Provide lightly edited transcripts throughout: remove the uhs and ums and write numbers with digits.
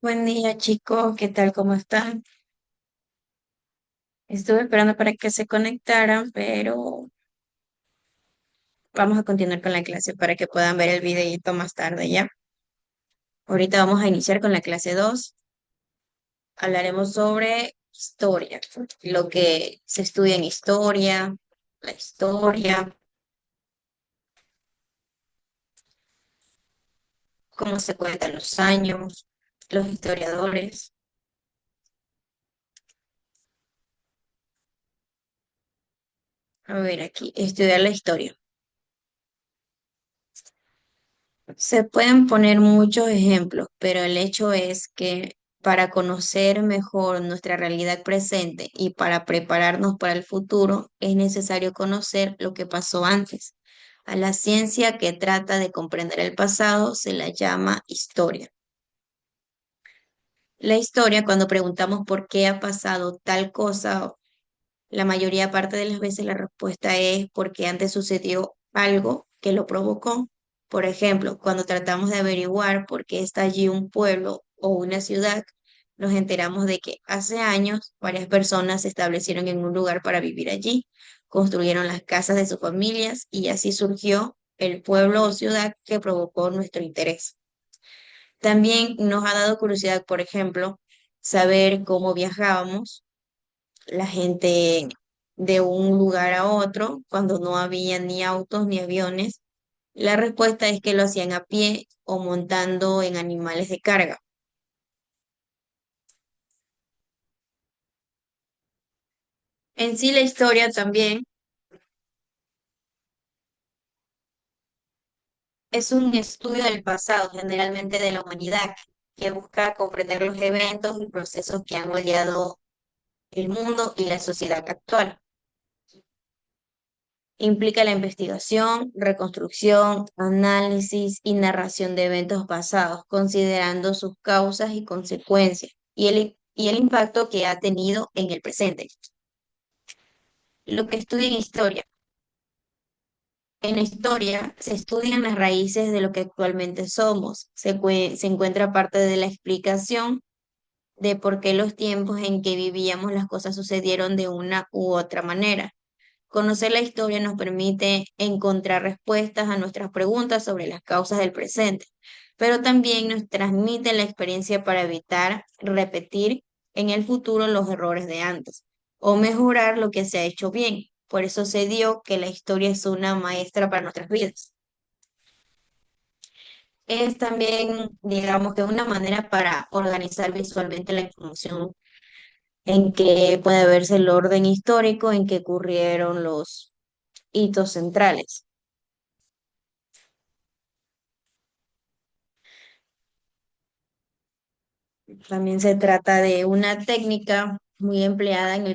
Buen día, chicos. ¿Qué tal? ¿Cómo están? Estuve esperando para que se conectaran, pero vamos a continuar con la clase para que puedan ver el videíto más tarde, ¿ya? Ahorita vamos a iniciar con la clase 2. Hablaremos sobre historia, lo que se estudia en historia, la historia, cómo se cuentan los años, los historiadores. A ver aquí, estudiar la historia. Se pueden poner muchos ejemplos, pero el hecho es que para conocer mejor nuestra realidad presente y para prepararnos para el futuro, es necesario conocer lo que pasó antes. A la ciencia que trata de comprender el pasado se la llama historia. La historia, cuando preguntamos por qué ha pasado tal cosa, la mayoría parte de las veces la respuesta es porque antes sucedió algo que lo provocó. Por ejemplo, cuando tratamos de averiguar por qué está allí un pueblo o una ciudad, nos enteramos de que hace años varias personas se establecieron en un lugar para vivir allí, construyeron las casas de sus familias y así surgió el pueblo o ciudad que provocó nuestro interés. También nos ha dado curiosidad, por ejemplo, saber cómo viajábamos la gente de un lugar a otro cuando no había ni autos ni aviones? La respuesta es que lo hacían a pie o montando en animales de carga. En sí, la historia también es un estudio del pasado, generalmente de la humanidad, que busca comprender los eventos y procesos que han moldeado el mundo y la sociedad actual. Implica la investigación, reconstrucción, análisis y narración de eventos pasados, considerando sus causas y consecuencias y el impacto que ha tenido en el presente. Lo que estudia en historia. En la historia se estudian las raíces de lo que actualmente somos. Se encuentra parte de la explicación de por qué los tiempos en que vivíamos las cosas sucedieron de una u otra manera. Conocer la historia nos permite encontrar respuestas a nuestras preguntas sobre las causas del presente, pero también nos transmite la experiencia para evitar repetir en el futuro los errores de antes o mejorar lo que se ha hecho bien. Por eso se dio que la historia es una maestra para nuestras vidas. Es también, digamos, que una manera para organizar visualmente la información en que puede verse el orden histórico en que ocurrieron los hitos centrales. También se trata de una técnica muy empleada en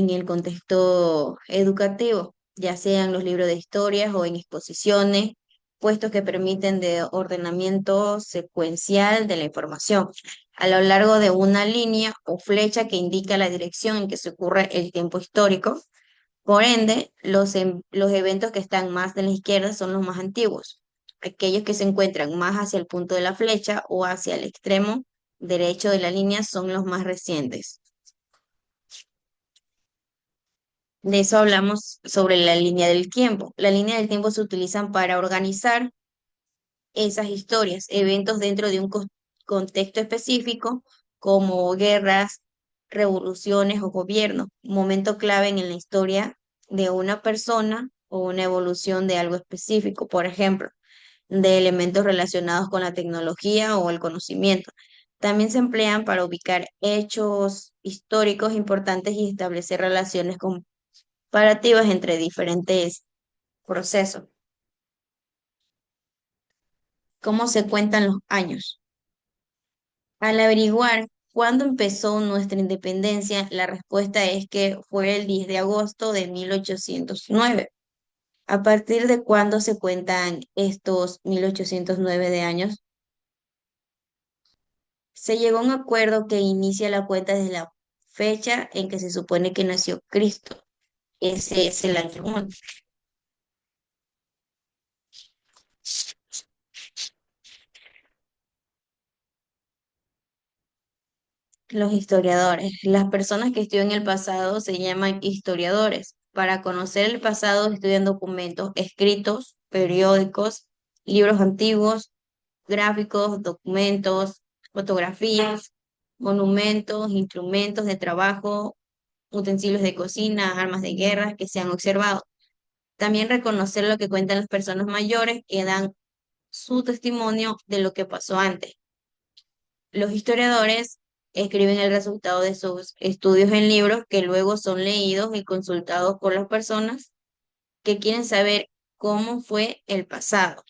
el contexto educativo, ya sea en los libros de historias o en exposiciones, puestos que permiten de ordenamiento secuencial de la información a lo largo de una línea o flecha que indica la dirección en que se ocurre el tiempo histórico. Por ende, los eventos que están más de la izquierda son los más antiguos. Aquellos que se encuentran más hacia el punto de la flecha o hacia el extremo derecho de la línea son los más recientes. De eso hablamos sobre la línea del tiempo. La línea del tiempo se utilizan para organizar esas historias, eventos dentro de un contexto específico, como guerras, revoluciones o gobiernos, momento clave en la historia de una persona o una evolución de algo específico, por ejemplo, de elementos relacionados con la tecnología o el conocimiento. También se emplean para ubicar hechos históricos importantes y establecer relaciones comparativas entre diferentes procesos. ¿Cómo se cuentan los años? Al averiguar cuándo empezó nuestra independencia, la respuesta es que fue el 10 de agosto de 1809. ¿A partir de cuándo se cuentan estos 1809 de años? Se llegó a un acuerdo que inicia la cuenta desde la fecha en que se supone que nació Cristo. Ese es el año 1. Los historiadores. Las personas que estudian el pasado se llaman historiadores. Para conocer el pasado estudian documentos escritos, periódicos, libros antiguos, gráficos, documentos, fotografías, monumentos, instrumentos de trabajo, utensilios de cocina, armas de guerra que se han observado. También reconocer lo que cuentan las personas mayores que dan su testimonio de lo que pasó antes. Los historiadores escriben el resultado de sus estudios en libros que luego son leídos y consultados por las personas que quieren saber cómo fue el pasado.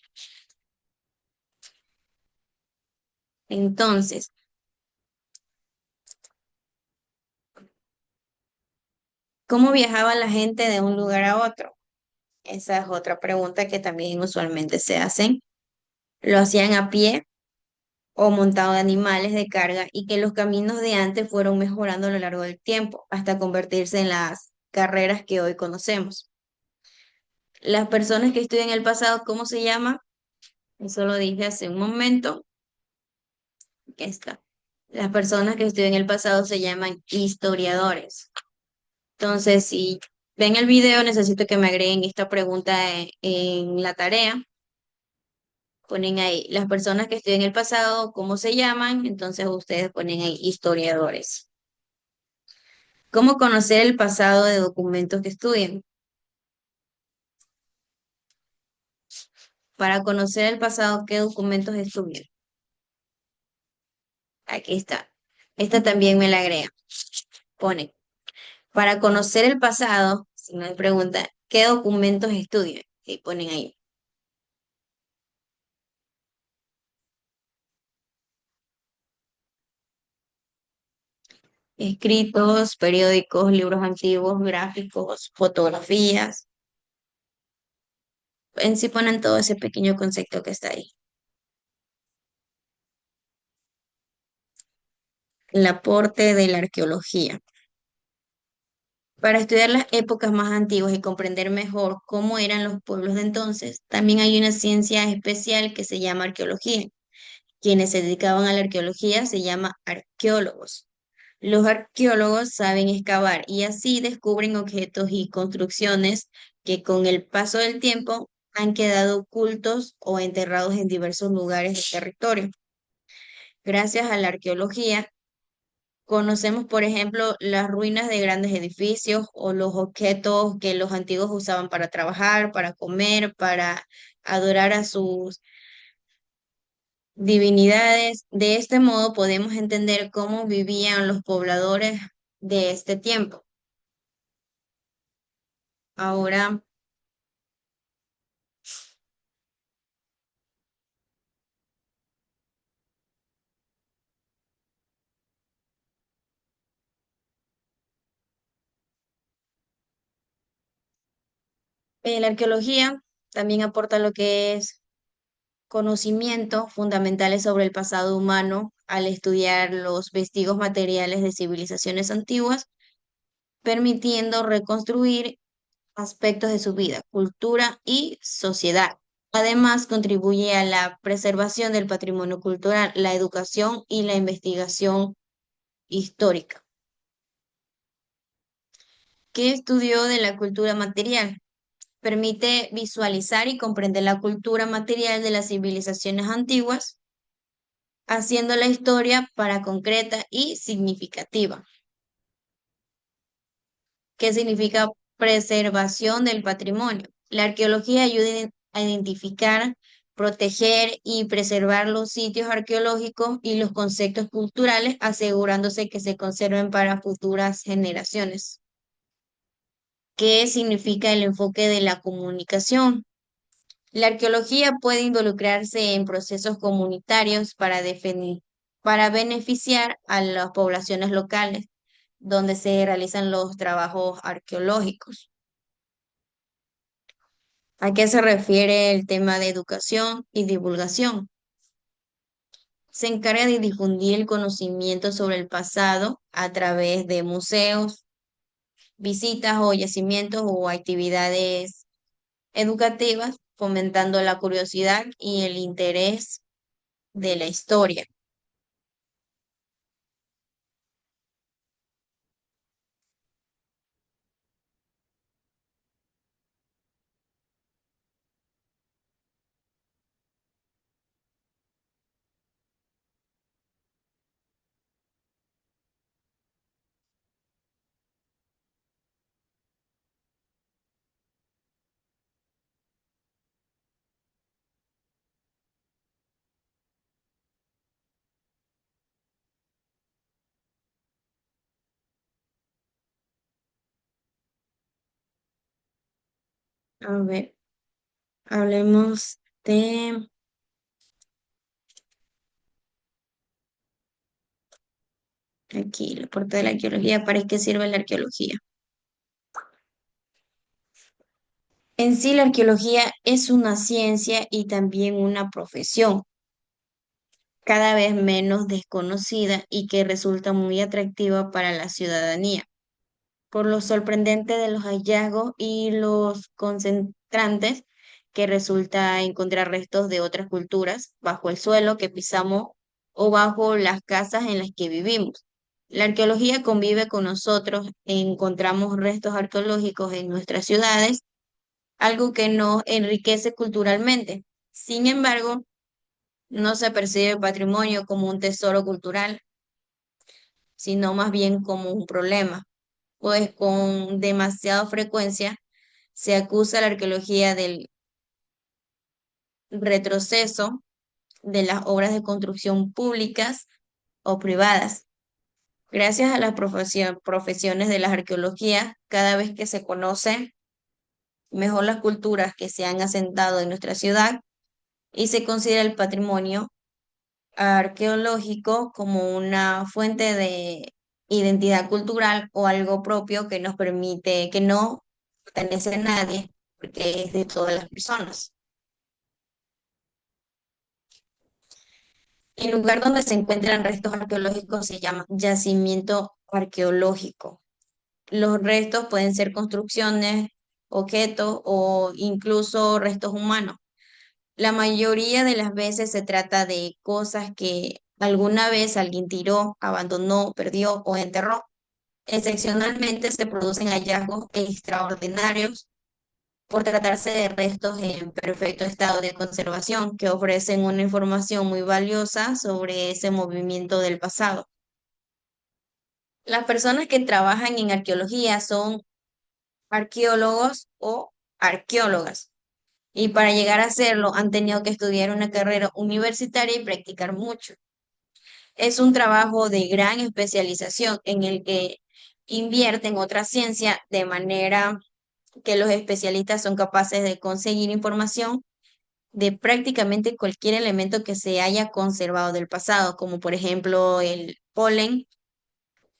Entonces, ¿cómo viajaba la gente de un lugar a otro? Esa es otra pregunta que también usualmente se hacen. Lo hacían a pie o montado de animales de carga y que los caminos de antes fueron mejorando a lo largo del tiempo hasta convertirse en las carreras que hoy conocemos. Las personas que estudian el pasado, ¿cómo se llama? Eso lo dije hace un momento. Aquí está. Las personas que estudian el pasado se llaman historiadores. Entonces, si ven el video, necesito que me agreguen esta pregunta en la tarea. Ponen ahí las personas que estudian el pasado, ¿cómo se llaman? Entonces ustedes ponen ahí historiadores. ¿Cómo conocer el pasado de documentos que estudian? Para conocer el pasado, ¿qué documentos estudian? Aquí está. Esta también me la agrega. Ponen, para conocer el pasado, si me pregunta, ¿qué documentos estudian? Y ponen ahí. Escritos, periódicos, libros antiguos, gráficos, fotografías. En sí ponen todo ese pequeño concepto que está ahí. El aporte de la arqueología. Para estudiar las épocas más antiguas y comprender mejor cómo eran los pueblos de entonces, también hay una ciencia especial que se llama arqueología. Quienes se dedicaban a la arqueología se llama arqueólogos. Los arqueólogos saben excavar y así descubren objetos y construcciones que con el paso del tiempo han quedado ocultos o enterrados en diversos lugares del territorio. Gracias a la arqueología, conocemos, por ejemplo, las ruinas de grandes edificios o los objetos que los antiguos usaban para trabajar, para comer, para adorar a sus divinidades. De este modo podemos entender cómo vivían los pobladores de este tiempo. Ahora, la arqueología también aporta lo que es conocimientos fundamentales sobre el pasado humano al estudiar los vestigios materiales de civilizaciones antiguas, permitiendo reconstruir aspectos de su vida, cultura y sociedad. Además, contribuye a la preservación del patrimonio cultural, la educación y la investigación histórica. ¿Qué estudió de la cultura material? Permite visualizar y comprender la cultura material de las civilizaciones antiguas, haciendo la historia para concreta y significativa. ¿Qué significa preservación del patrimonio? La arqueología ayuda a identificar, proteger y preservar los sitios arqueológicos y los conceptos culturales, asegurándose que se conserven para futuras generaciones. ¿Qué significa el enfoque de la comunicación? La arqueología puede involucrarse en procesos comunitarios para beneficiar a las poblaciones locales donde se realizan los trabajos arqueológicos. ¿A qué se refiere el tema de educación y divulgación? Se encarga de difundir el conocimiento sobre el pasado a través de museos, visitas o yacimientos o actividades educativas, fomentando la curiosidad y el interés de la historia. A ver, hablemos de aquí, la parte de la arqueología. ¿Para qué sirve la arqueología? En sí, la arqueología es una ciencia y también una profesión, cada vez menos desconocida y que resulta muy atractiva para la ciudadanía, por lo sorprendente de los hallazgos y los concentrantes que resulta encontrar restos de otras culturas bajo el suelo que pisamos o bajo las casas en las que vivimos. La arqueología convive con nosotros, encontramos restos arqueológicos en nuestras ciudades, algo que nos enriquece culturalmente. Sin embargo, no se percibe el patrimonio como un tesoro cultural, sino más bien como un problema, pues con demasiada frecuencia se acusa a la arqueología del retroceso de las obras de construcción públicas o privadas. Gracias a las profesiones de las arqueologías, cada vez que se conoce mejor las culturas que se han asentado en nuestra ciudad y se considera el patrimonio arqueológico como una fuente de identidad cultural o algo propio que nos permite, que no pertenece a nadie, porque es de todas las personas. El lugar donde se encuentran restos arqueológicos se llama yacimiento arqueológico. Los restos pueden ser construcciones, objetos o incluso restos humanos. La mayoría de las veces se trata de cosas que alguna vez alguien tiró, abandonó, perdió o enterró. Excepcionalmente se producen hallazgos extraordinarios por tratarse de restos en perfecto estado de conservación que ofrecen una información muy valiosa sobre ese movimiento del pasado. Las personas que trabajan en arqueología son arqueólogos o arqueólogas, y para llegar a hacerlo han tenido que estudiar una carrera universitaria y practicar mucho. Es un trabajo de gran especialización en el que invierten otra ciencia de manera que los especialistas son capaces de conseguir información de prácticamente cualquier elemento que se haya conservado del pasado, como por ejemplo el polen,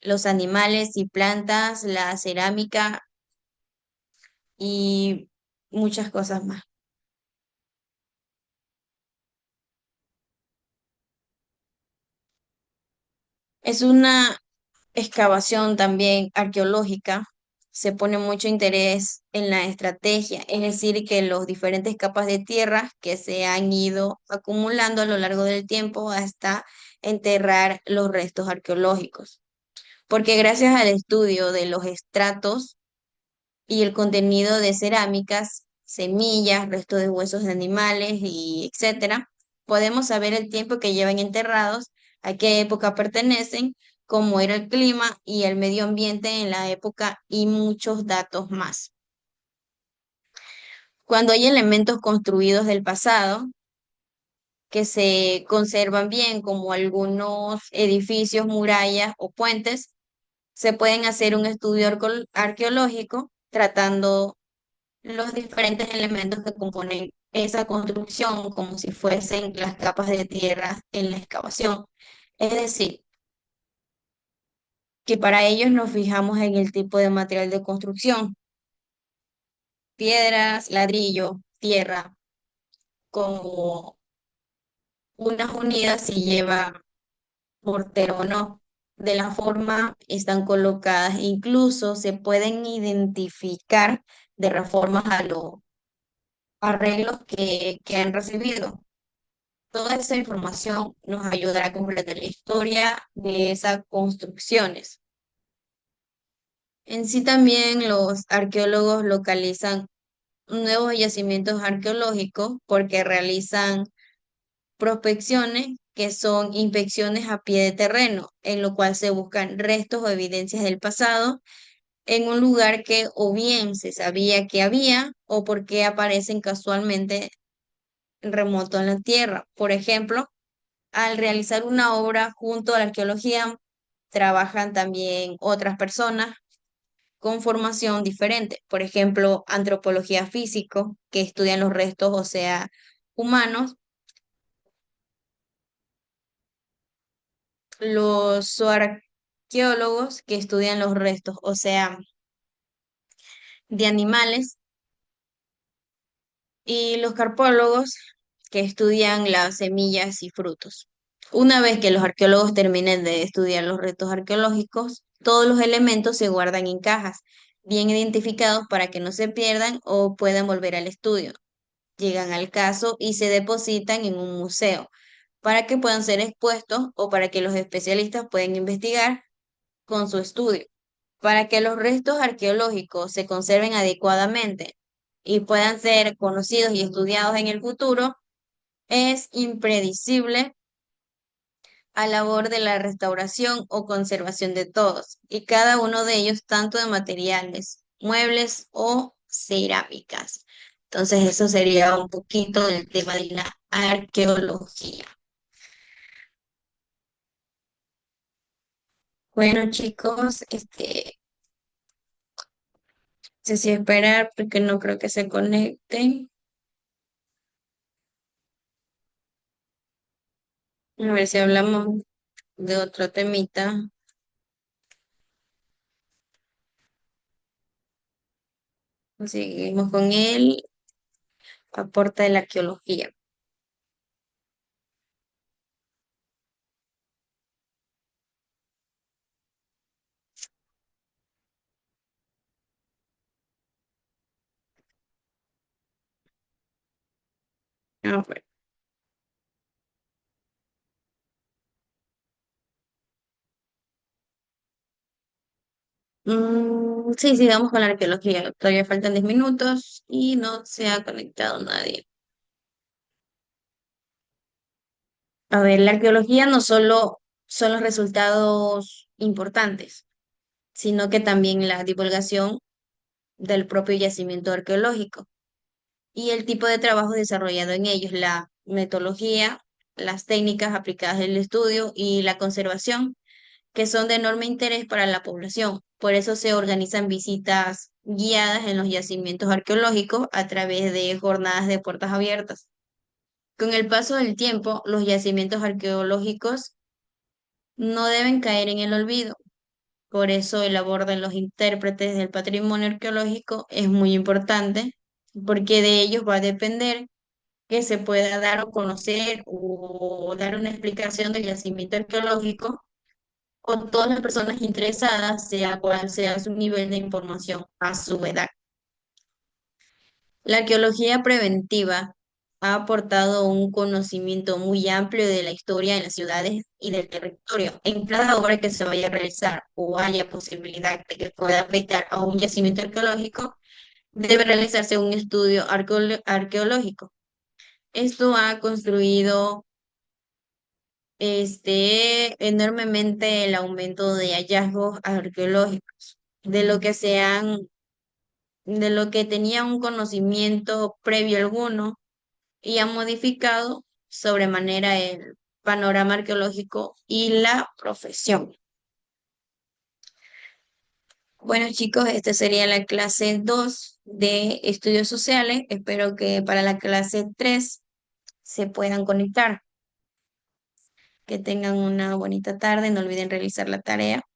los animales y plantas, la cerámica y muchas cosas más. Es una excavación también arqueológica, se pone mucho interés en la estrategia, es decir, que los diferentes capas de tierra que se han ido acumulando a lo largo del tiempo hasta enterrar los restos arqueológicos. Porque gracias al estudio de los estratos y el contenido de cerámicas, semillas, restos de huesos de animales y etcétera, podemos saber el tiempo que llevan enterrados, a qué época pertenecen, cómo era el clima y el medio ambiente en la época y muchos datos más. Cuando hay elementos construidos del pasado que se conservan bien, como algunos edificios, murallas o puentes, se pueden hacer un estudio arqueológico tratando los diferentes elementos que componen esa construcción como si fuesen las capas de tierra en la excavación. Es decir, que para ellos nos fijamos en el tipo de material de construcción: piedras, ladrillo, tierra, como unas unidas si lleva mortero o no. De la forma están colocadas, incluso se pueden identificar de reformas a los arreglos que han recibido. Toda esa información nos ayudará a comprender la historia de esas construcciones. En sí también los arqueólogos localizan nuevos yacimientos arqueológicos porque realizan prospecciones que son inspecciones a pie de terreno, en lo cual se buscan restos o evidencias del pasado en un lugar que o bien se sabía que había o porque aparecen casualmente remoto en la tierra. Por ejemplo, al realizar una obra junto a la arqueología, trabajan también otras personas con formación diferente. Por ejemplo, antropología físico, que estudian los restos, o sea, humanos, los zooarqueólogos, que estudian los restos, o sea, de animales, y los carpólogos, que estudian las semillas y frutos. Una vez que los arqueólogos terminen de estudiar los restos arqueológicos, todos los elementos se guardan en cajas, bien identificados para que no se pierdan o puedan volver al estudio. Llegan al caso y se depositan en un museo para que puedan ser expuestos o para que los especialistas puedan investigar con su estudio. Para que los restos arqueológicos se conserven adecuadamente y puedan ser conocidos y estudiados en el futuro, es impredecible a labor de la restauración o conservación de todos y cada uno de ellos, tanto de materiales, muebles o cerámicas. Entonces, eso sería un poquito del tema de la arqueología. Bueno, chicos, no sé si esperar porque no creo que se conecten. A ver si hablamos de otro temita. Seguimos con el aporte de la arqueología. A ver. Sí, sigamos con la arqueología. Todavía faltan 10 minutos y no se ha conectado nadie. A ver, la arqueología no solo son los resultados importantes, sino que también la divulgación del propio yacimiento arqueológico y el tipo de trabajo desarrollado en ellos, la metodología, las técnicas aplicadas en el estudio y la conservación, que son de enorme interés para la población. Por eso se organizan visitas guiadas en los yacimientos arqueológicos a través de jornadas de puertas abiertas. Con el paso del tiempo, los yacimientos arqueológicos no deben caer en el olvido. Por eso el labor de los intérpretes del patrimonio arqueológico es muy importante, porque de ellos va a depender que se pueda dar o conocer o dar una explicación del yacimiento arqueológico con todas las personas interesadas, sea cual sea su nivel de información a su edad. La arqueología preventiva ha aportado un conocimiento muy amplio de la historia de las ciudades y del territorio. En cada obra que se vaya a realizar o haya posibilidad de que pueda afectar a un yacimiento arqueológico, debe realizarse un estudio arqueológico. Esto ha construido enormemente el aumento de hallazgos arqueológicos, de lo que tenía un conocimiento previo alguno y ha modificado sobremanera el panorama arqueológico y la profesión. Bueno, chicos, esta sería la clase 2 de estudios sociales. Espero que para la clase 3 se puedan conectar. Que tengan una bonita tarde. No olviden realizar la tarea.